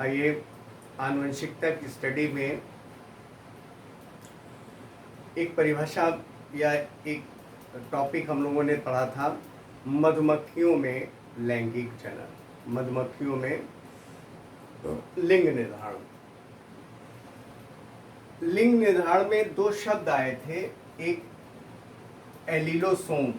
आइए, आनुवंशिकता की स्टडी में एक परिभाषा या एक टॉपिक हम लोगों ने पढ़ा था, मधुमक्खियों में लैंगिक जनन, मधुमक्खियों में लिंग निर्धारण। लिंग निर्धारण में दो शब्द आए थे, एक एलिलोसोम,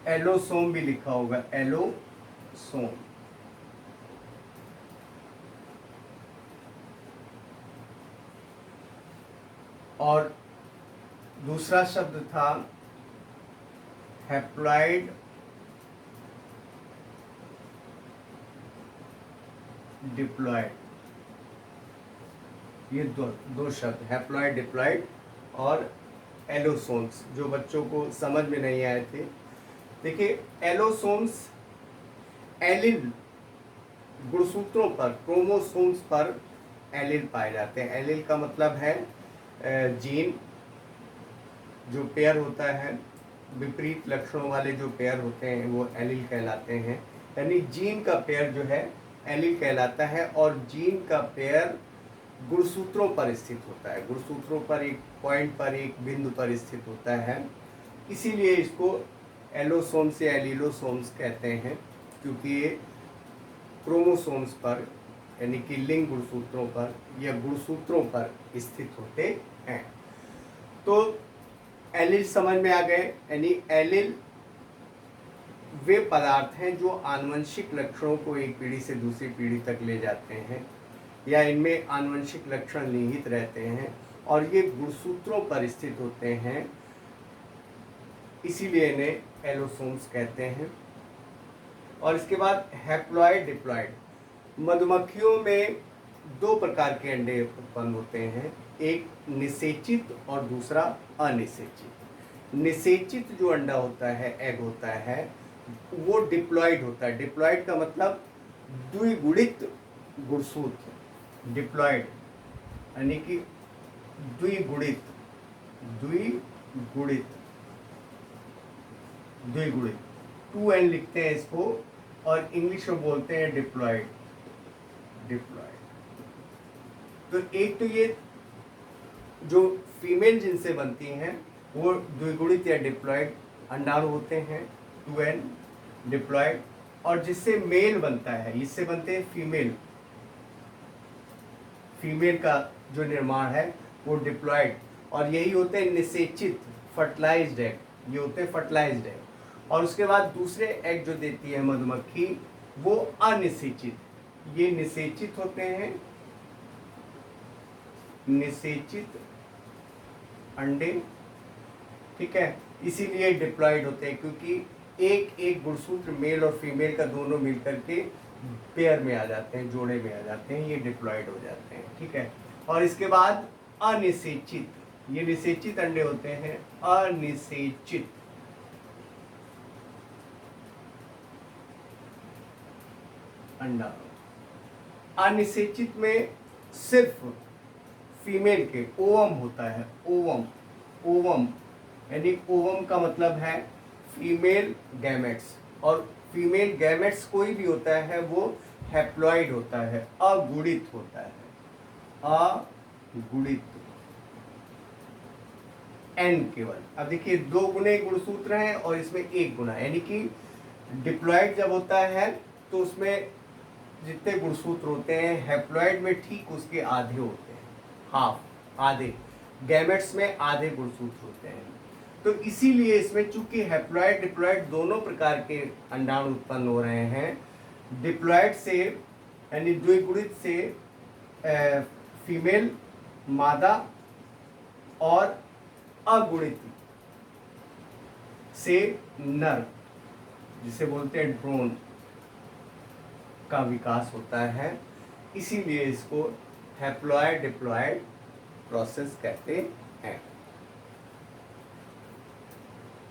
एलोसोम भी लिखा होगा, एलोसोम, और दूसरा शब्द था हैप्लॉइड डिप्लॉइड। ये दो शब्द, हैप्लॉइड डिप्लॉइड और एलोसोम्स, जो बच्चों को समझ में नहीं आए थे। देखिए, एलोसोम्स एलिल गुणसूत्रों पर, क्रोमोसोम्स पर एलिल पाए जाते हैं। एलिल का मतलब है जीन, जो पेयर होता है, विपरीत लक्षणों वाले जो पेयर होते हैं वो एलिल कहलाते हैं। यानी जीन का पेयर जो है एलिल कहलाता है, और जीन का पेयर गुणसूत्रों पर स्थित होता है, गुणसूत्रों पर एक पॉइंट पर, एक बिंदु पर स्थित होता है। इसीलिए इसको एलोसोम्स या एलिलोसोम्स कहते हैं, क्योंकि ये क्रोमोसोम्स पर यानी कि लिंग गुणसूत्रों पर या गुणसूत्रों पर स्थित होते हैं। तो एलिल समझ में आ गए। यानी एलिल वे पदार्थ हैं जो आनुवंशिक लक्षणों को एक पीढ़ी से दूसरी पीढ़ी तक ले जाते हैं, या इनमें आनुवंशिक लक्षण निहित रहते हैं और ये गुणसूत्रों पर स्थित होते हैं, इसीलिए इन्हें एलोसोम्स कहते हैं। और इसके बाद हैप्लॉइड डिप्लॉइड। मधुमक्खियों में दो प्रकार के अंडे उत्पन्न होते हैं, एक निषेचित और दूसरा अनिषेचित। निषेचित जो अंडा होता है, एग होता है, वो डिप्लॉइड होता है। डिप्लॉइड का मतलब द्विगुणित गुणसूत्र, डिप्लॉइड यानी कि द्विगुणित, द्विगुणित, द्विगुणित, 2n लिखते हैं इसको, और इंग्लिश में बोलते हैं डिप्लॉइड, डिप्लॉइड। तो एक तो ये जो फीमेल जिनसे बनती हैं वो द्विगुणित या डिप्लॉइड अंडाणु होते हैं, 2n डिप्लॉइड, और जिससे मेल बनता है, इससे बनते हैं फीमेल, फीमेल का जो निर्माण है वो डिप्लॉइड। और यही होते हैं निषेचित, फर्टिलाइज्ड एग, ये होते हैं फर्टिलाइज्ड एग। और उसके बाद दूसरे एग जो देती है मधुमक्खी वो अनिषेचित, ये निषेचित होते हैं, निषेचित अंडे, ठीक है। इसीलिए डिप्लॉइड होते हैं, क्योंकि एक एक गुणसूत्र मेल और फीमेल का दोनों मिलकर के पेयर में आ जाते हैं, जोड़े में आ जाते हैं, ये डिप्लॉइड हो जाते हैं, ठीक है। और इसके बाद अनिषेचित, ये निषेचित अंडे होते हैं, अनिषेचित अंडा। अनिषेचित में सिर्फ फीमेल के ओवम होता है, ओवम, ओवम यानी ओवम का मतलब है फीमेल गैमेट्स, और फीमेल गैमेट्स कोई भी होता है वो हैप्लॉइड होता है, अगुणित होता है, अगुणित, एन केवल। अब देखिए, दो गुणे गुणसूत्र हैं और इसमें एक गुना, यानी कि डिप्लॉइड जब होता है तो उसमें जितने गुणसूत्र होते हैं हैप्लॉइड में ठीक उसके आधे होते हैं, हाफ, आधे। गैमेट्स में आधे गुणसूत्र होते हैं। तो इसीलिए इसमें चूंकि हैप्लॉइड डिप्लॉइड दोनों प्रकार के अंडाणु उत्पन्न हो रहे हैं, डिप्लॉइड से यानी द्विगुणित से फीमेल मादा, और अगुणित से नर, जिसे बोलते हैं ड्रोन, का विकास होता है। इसीलिए इसको हैप्लॉइड डिप्लॉइड प्रोसेस कहते हैं।